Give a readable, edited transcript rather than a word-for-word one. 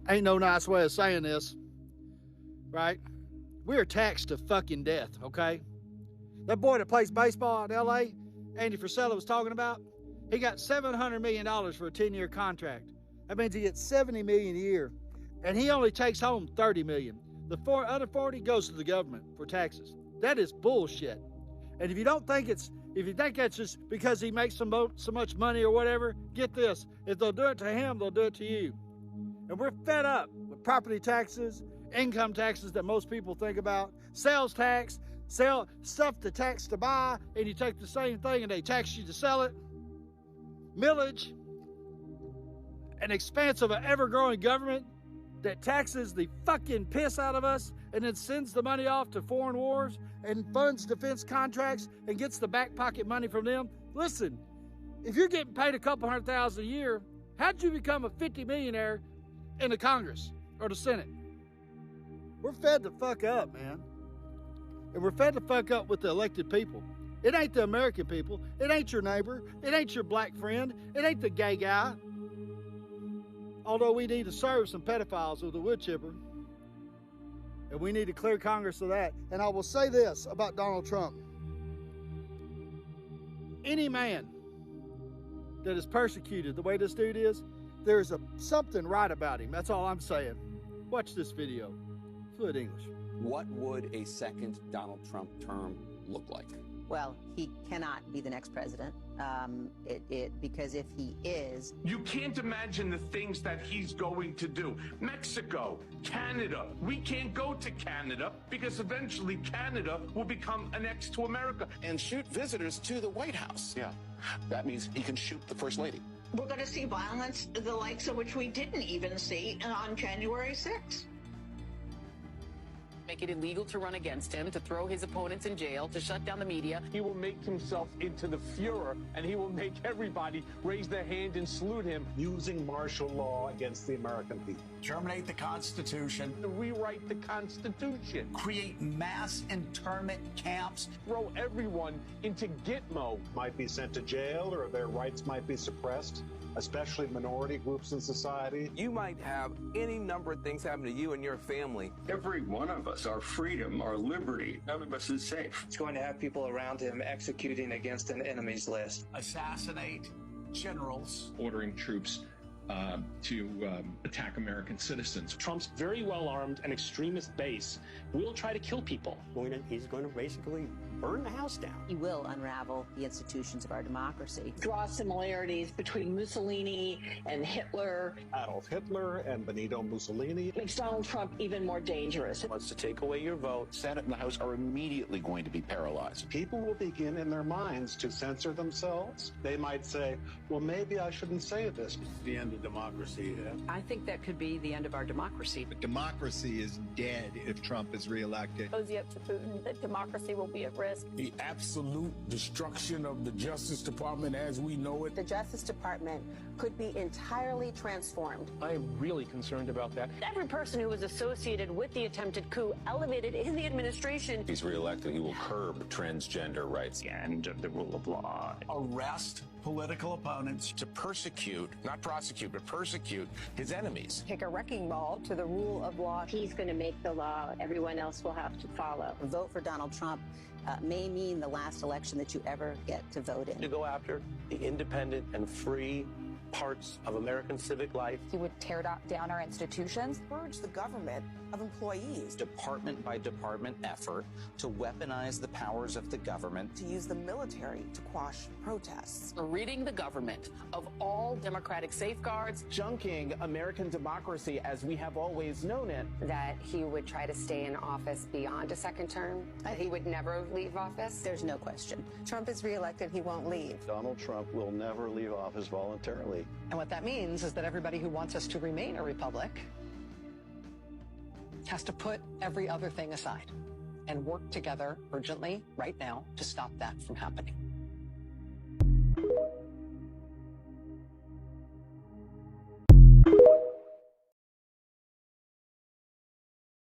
ain't no nice way of saying this, right? We are taxed to fucking death, okay? That boy that plays baseball in L.A., Andy Frisella was talking about, he got $700 million for a 10-year contract. That means he gets $70 million a year, and he only takes home $30 million. The other 40 goes to the government for taxes. That is bullshit. And if you think that's just because he makes so much money or whatever, get this. If they'll do it to him, they'll do it to you. And we're fed up with property taxes, income taxes that most people think about, sales tax, sell stuff to tax to buy, and you take the same thing and they tax you to sell it. Millage, an expanse of an ever-growing government that taxes the fucking piss out of us and then sends the money off to foreign wars and funds defense contracts and gets the back pocket money from them. Listen, if you're getting paid a couple $100,000 a year, how'd you become a 50 millionaire in the Congress or the Senate? We're fed the fuck up, man. And we're fed the fuck up with the elected people. It ain't the American people. It ain't your neighbor. It ain't your black friend. It ain't the gay guy. Although we need to serve some pedophiles with a wood chipper. And we need to clear Congress of that. And I will say this about Donald Trump. Any man that is persecuted the way this dude is, there's something right about him. That's all I'm saying. Watch this video. Fluent English. What would a second Donald Trump term look like? Well, he cannot be the next president, because if he is... You can't imagine the things that he's going to do. Mexico, Canada. We can't go to Canada because eventually Canada will become annexed to America. And shoot visitors to the White House. Yeah, that means he can shoot the First Lady. We're going to see violence, the likes of which we didn't even see on January 6th. Make it illegal to run against him, to throw his opponents in jail, to shut down the media. He will make himself into the Fuhrer, and he will make everybody raise their hand and salute him. Using martial law against the American people. Terminate the Constitution. To rewrite the Constitution. Create mass internment camps. Throw everyone into Gitmo. Might be sent to jail, or their rights might be suppressed, especially minority groups in society. You might have any number of things happen to you and your family. Every one of us, our freedom, our liberty, none of us is safe. It's going to have people around him executing against an enemy's list. Assassinate generals. Ordering troops to attack American citizens. Trump's very well-armed and extremist base will try to kill people. He's going to basically burn the house down. He will unravel the institutions of our democracy. Draw similarities between Mussolini and Hitler. Adolf Hitler and Benito Mussolini. Makes Donald Trump even more dangerous. Wants to take away your vote. Senate and the House are immediately going to be paralyzed. People will begin in their minds to censor themselves. They might say, well, maybe I shouldn't say this. It's the end of democracy. I think that could be the end of our democracy. But democracy is dead if Trump is reelected. Cozy up to Putin that democracy will be at risk. The absolute destruction of the Justice Department as we know it. The Justice Department could be entirely transformed. I am really concerned about that. Every person who was associated with the attempted coup elevated in the administration. If he's reelected, he will curb transgender rights. The end of the rule of law. Arrest political opponents. To persecute, not prosecute, but persecute his enemies. Take a wrecking ball to the rule of law. He's going to make the law. Everyone else will have to follow. A vote for Donald Trump may mean the last election that you ever get to vote in. To go after the independent and free parts of American civic life. He would tear down our institutions. Purge the government of employees. Department by department effort to weaponize the powers of the government. To use the military to quash protests. Ridding the government of all democratic safeguards. Junking American democracy as we have always known it. That he would try to stay in office beyond a second term. That he would never leave office. There's no question. Trump is reelected, he won't leave. Donald Trump will never leave office voluntarily. And what that means is that everybody who wants us to remain a republic has to put every other thing aside and work together urgently right now to stop that from happening.